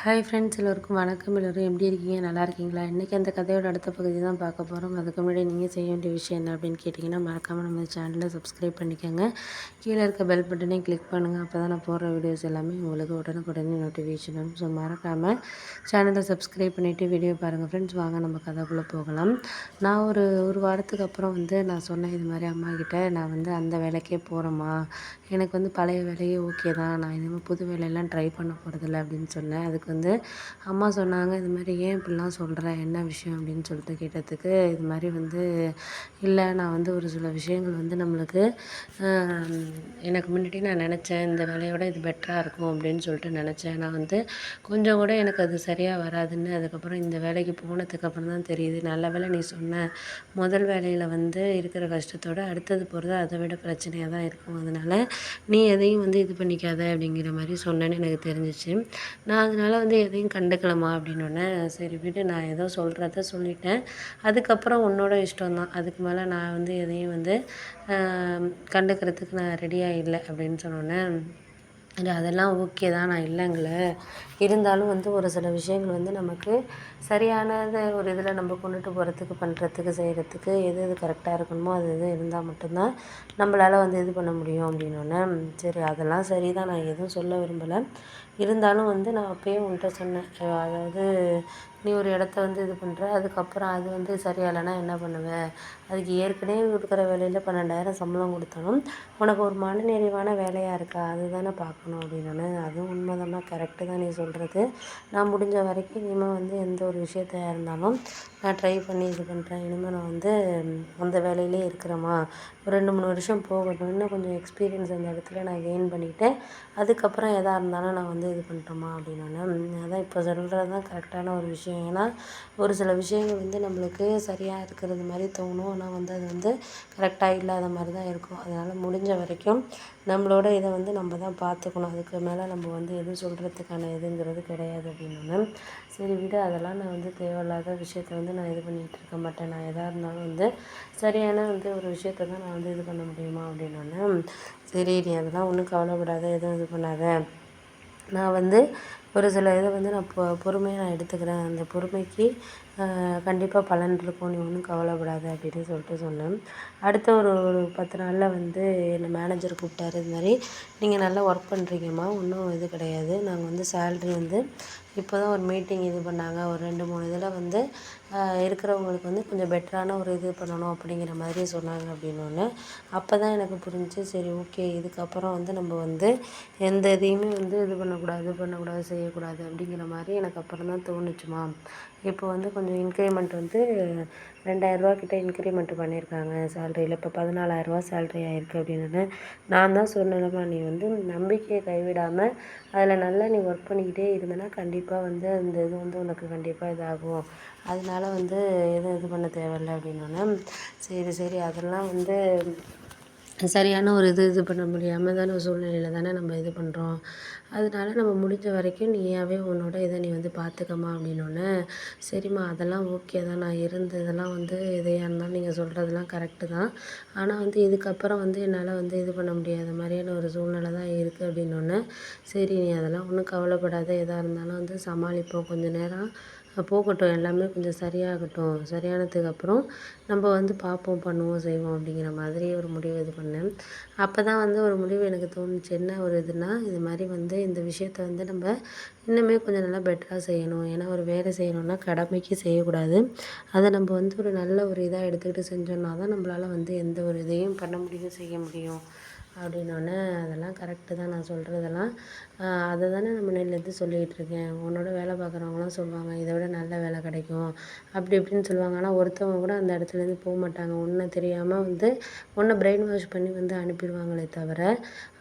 Hi friends, எல்லோருக்கும் வணக்கம். எல்லோரும் எப்படி இருக்கீங்க? நல்லா இருக்கீங்களா? இன்றைக்கி அந்த கதையோட அடுத்த பகுதி தான் பார்க்க போகிறோம். அதுக்கு முன்னாடி நீங்கள் செய்ய வேண்டிய விஷயம் என்ன அப்படின்னு கேட்டிங்கன்னா, மறக்காமல் நம்ம சேனலை சப்ஸ்கிரைப் பண்ணிக்கோங்க. கீழே இருக்க பெல் பட்டனையும் கிளிக் பண்ணுங்கள். அப்போ தான் நான் போடுற வீடியோஸ் எல்லாமே உங்களுக்கு உடனுக்குடனே நோட்டிஃபிகேஷன் வரும். ஸோ மறக்காமல் சேனலை சப்ஸ்கிரைப் பண்ணிவிட்டு வீடியோ பாருங்கள் ஃப்ரெண்ட்ஸ். வாங்க நம்ம கதைக்குள்ளே போகலாம். நான் ஒரு வாரத்துக்கு அப்புறம் நான் சொன்னேன், இது மாதிரி அம்மா கிட்ட, நான் அந்த வேலைக்கே போகிறேம்மா, எனக்கு பழைய வேலையே ஓகே தான், நான் இனிமேல் புது வேலையெல்லாம் ட்ரை பண்ண போகிறதில்ல அப்படின்னு சொன்னேன். அதுக்கு அம்மா சொன்னாங்க, இது மாதிரி ஏன் இப்படிலாம் சொல்கிற, என்ன விஷயம் அப்படின்னு சொல்லிட்டு கேட்டதுக்கு, இது மாதிரி இல்லை, நான் ஒரு சில விஷயங்கள் நம்மளுக்கு எனக்கு முன்னாடி நான் நினச்சேன், இந்த வேலையோட இது பெட்டராக இருக்கும் அப்படின்னு சொல்லிட்டு நினச்சேன். நான் கொஞ்சம் கூட எனக்கு அது சரியாக வராதுன்னு அதுக்கப்புறம் இந்த வேலைக்கு போனதுக்கப்புறம் தான் தெரியுது. நல்ல வேலை நீ சொன்ன, முதல் வேலையில் இருக்கிற கஷ்டத்தோடு அடுத்தது போகிறது அதை விட பிரச்சனையாக தான் இருக்கும். அதனால் நீ எதையும் இது பண்ணிக்காத அப்படிங்கிற மாதிரி சொன்னேன்னு எனக்கு தெரிஞ்சிச்சு. நான் அதனால் எதையும் கண்டுக்கலம்மா அப்படின்னோடனே, சரி விடு, நான் ஏதோ சொல்கிறத சொல்லிட்டேன், அதுக்கப்புறம் உன்னோட இஷ்டம் தான், அதுக்கு மேலே நான் எதையும் கண்டுக்கிறதுக்கு நான் ரெடியாக இல்லை அப்படின்னு சொன்னோன்னே, அதெல்லாம் ஓகே தான், நான் இல்லைங்கள, இருந்தாலும் ஒரு சில விஷயங்கள் நமக்கு சரியானது ஒரு இதில் நம்ம கொண்டுட்டு போகிறதுக்கு, பண்ணுறதுக்கு, செய்கிறதுக்கு எது எது கரெக்டாக இருக்கணுமோ அது இது இருந்தால் மட்டும்தான் நம்மளால் இது பண்ண முடியும் அப்படின்னோடனே, சரி அதெல்லாம் சரி தான், நான் எதுவும் சொல்ல விரும்பலை, இருந்தாலும் நான் அப்போயே உன்கிட்ட சொன்னேன், அதாவது நீ ஒரு இடத்த இது பண்ணுற, அதுக்கப்புறம் அது சரியா இல்லைன்னா என்ன பண்ணுவேன், அதுக்கு ஏற்கனவே இருக்கிற வேலையில் 12,000 சம்பளம் கொடுத்தாலும் உனக்கு ஒரு மனநிறைவான வேலையாக இருக்கா, அதுதானே பார்க்கணும் அப்படின்னோடனே, அதுவும் உண்மைதாம்மா, கரெக்டு தான் நீ சொல்கிறது, நான் முடிஞ்ச வரைக்கும் இனிமேல் எந்த ஒரு விஷயத்தையாக இருந்தாலும் நான் ட்ரை பண்ணி இது பண்ணுறேன், இனிமேல் நான் அந்த வேலையிலே இருக்கிறேம்மா, ஒரு 2-3 வருஷம் போகட்டும், இன்னும் கொஞ்சம் எக்ஸ்பீரியன்ஸ் அந்த இடத்துல நான் கெயின் பண்ணிவிட்டு அதுக்கப்புறம் எதாக இருந்தாலும் நான் இது பண்ணுறேம்மா அப்படின்னோடனே, அதான் இப்போ சொல்கிறது தான் கரெக்டான ஒரு விஷயம். ஏன்னா ஒரு சில விஷயங்கள் நம்மளுக்கு சரியாக இருக்கிறது மாதிரி தோணும், ஆனால் அது கரெக்டாக இல்லாத மாதிரி தான் இருக்கும். அதனால் முடிஞ்ச வரைக்கும் நம்மளோட இதை நம்ம தான் பார்த்துக்கணும், அதுக்கு மேலே நம்ம எதுவும் சொல்கிறதுக்கான இதுங்கிறது கிடையாது அப்படின்னோடனே, சரி விடு, அதெல்லாம் நான் தேவையில்லாத விஷயத்த நான் இது பண்ணிகிட்டு இருக்க மாட்டேன், நான் எதாக இருந்தாலும் சரியான ஒரு விஷயத்த தான் நான் இது பண்ண முடியுமா அப்படின்னோடனே, சரி நீ அதெல்லாம் ஒன்றும் கவலைப்படாத, எதுவும் இது பண்ணாத, நான் ஒரு சில இதை நான் பொறுமையாக நான் எடுத்துக்கிறேன், அந்த பொறுமைக்கு கண்டிப்பாக பலன் இருக்கும், நீ ஒன்றும் கவலைப்படாத அப்படின்னு சொல்லிட்டு சொன்னேன். அடுத்த ஒரு 10 நாளில் என்னை மேனேஜர் கூப்பிட்டாரு, இது மாதிரி நீங்கள் நல்லா ஒர்க் பண்ணுறீங்கம்மா, ஒன்றும் இது கிடையாது, நாங்கள் சேல்ரி இப்போ தான் ஒரு மீட்டிங் இது பண்ணாங்க, ஒரு 2-3 இதில் இருக்கிறவங்களுக்கு கொஞ்சம் பெட்டரான ஒரு இது பண்ணணும் அப்படிங்கிற மாதிரி சொன்னாங்க அப்படின்னோடனே, அப்போ தான் எனக்கு புரிஞ்சிச்சு, சரி ஓகே, இதுக்கப்புறம் நம்ம எந்த இதையுமே இது பண்ணக்கூடாது, செய்யக்கூடாது அப்படிங்கிற மாதிரி எனக்கு அப்புறம் தான் தோணுச்சுமா. இப்போ கொஞ்சம் இன்க்ரிமெண்ட் 2,000 கிட்ட இன்க்ரிமெண்ட் பண்ணியிருக்காங்க சேலரியில், இப்போ 14,000 சேலரி ஆகிருக்கு அப்படின்னு. நான் தான் சொன்னேன்லம்மா, நீ நம்பிக்கையை கைவிடாமல் அதில் நல்லா நீ ஒர்க் பண்ணிக்கிட்டே இருந்தேன்னா கண்டிப்பாக அந்த இது உனக்கு கண்டிப்பாக இதாகும், அதனால எதுவும் இது பண்ண தேவையில்ல அப்படின்னோடனே, சரி சரி, அதெல்லாம் சரியான ஒரு இது பண்ண முடியாமல் தானே, சூழ்நிலையில் தானே நம்ம இது பண்ணுறோம், அதனால நம்ம முடிஞ்ச வரைக்கும் நீயாவே உன்னோட இதை நீ பார்த்துக்கம்மா அப்படின்னோடனே, சரிம்மா அதெல்லாம் ஓகே தான், நான் இருந்ததெல்லாம் எதையாக இருந்தாலும் நீங்கள் சொல்கிறதெல்லாம் கரெக்டு தான், ஆனால் இதுக்கப்புறம் என்னால் இது பண்ண முடியாத மாதிரியான ஒரு சூழ்நிலை தான் இருக்குது அப்படின்னோடனே, சரி நீ அதெல்லாம் ஒன்றும் கவலைப்படாத, எதாக இருந்தாலும் சமாளிப்போம், கொஞ்சம் நேரம் போகட்டும், எல்லாமே கொஞ்சம் சரியாகட்டும், சரியானதுக்கப்புறம் நம்ம பார்ப்போம், பண்ணுவோம், செய்வோம் அப்படிங்கிற மாதிரி ஒரு முடிவு இது பண்ணேன். அப்போ தான் ஒரு முடிவு எனக்கு தோணுச்சு, என்ன ஒரு இதுனா, இது மாதிரி இந்த விஷயத்த நம்ம இன்னுமே கொஞ்சம் நல்லா பெட்டராக செய்யணும், ஏன்னா ஒரு வேலை செய்யணும்னா கடமைக்கு செய்யக்கூடாது, அதை நம்ம ஒரு நல்ல ஒரு இதாக எடுத்துக்கிட்டு செஞ்சோம்னா தான் நம்மளால் எந்த ஒரு இதையும் பண்ண முடியும், செய்ய முடியும் அப்படின்னோடனே, அதெல்லாம் கரெக்டு தான் நான் சொல்கிறதெல்லாம், அதை தானே நான் முன்னாடிலேருந்து சொல்லிகிட்டு இருக்கேன், உன்னோட வேலை பார்க்குறவங்களாம் சொல்லுவாங்க, இதை விட நல்ல வேலை கிடைக்கும் அப்படி இப்படின்னு சொல்லுவாங்க, ஆனால் ஒருத்தவங்க கூட அந்த இடத்துலேருந்து போக மாட்டாங்க, ஒன்றும் தெரியாமல் ஒன்றை பிரெயின் வாஷ் பண்ணி அனுப்பிடுவாங்களே தவிர,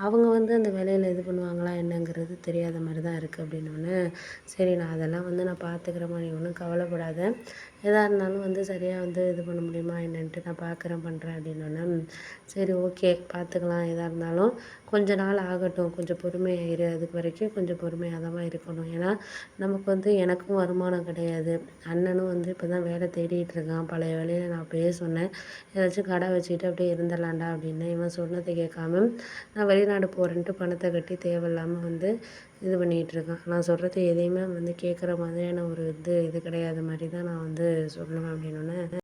அவங்க அந்த வேலையில் இது பண்ணுவாங்களா என்னங்கிறது தெரியாத மாதிரி தான் இருக்குது அப்படின்னோடனே, சரி நான் அதெல்லாம் நான் பார்த்துக்கிறேம்மா, நீ ஒன்றும் கவலைப்படாத, எதாக இருந்தாலும் சரியாக இது பண்ண முடியுமா என்னன்ட்டு நான் பார்க்குறேன், பண்ணுறேன் அப்படின்னோடனே, சரி ஓகே பார்த்துக்கலாம், எதாக எதாக இருந்தாலும் கொஞ்ச நாள் ஆகட்டும், கொஞ்சம் பொறுமையா இரு, அதுக்கு வரைக்கும் கொஞ்சம் பொறுமையா தான் இருக்கணும். ஏன்னா நமக்கு வந்து எனக்கும் வருமானம் கிடையாது. அண்ணனும் வந்து இப்போ தான் வேலை தேடிட்டு இருக்கான். பழைய வேலையில நான் அப்பயே சொன்னேன், ஏதாச்சும் கடை வச்சுக்கிட்டு அப்படியே இருந்துடலாம்டா அப்படின்னு. இவன் சொன்னதை கேட்காம நான் வெளிநாடு போகிறேன்ட்டு பணத்தை கட்டி தேவையில்லாமல் வந்து இது பண்ணிகிட்டு இருக்கான். நான் சொல்கிறது எதையுமே வந்து கேட்குற மாதிரியான ஒரு இது கிடையாது மாதிரி தான் நான் வந்து சொல்லுவேன் அப்படின்னோடனே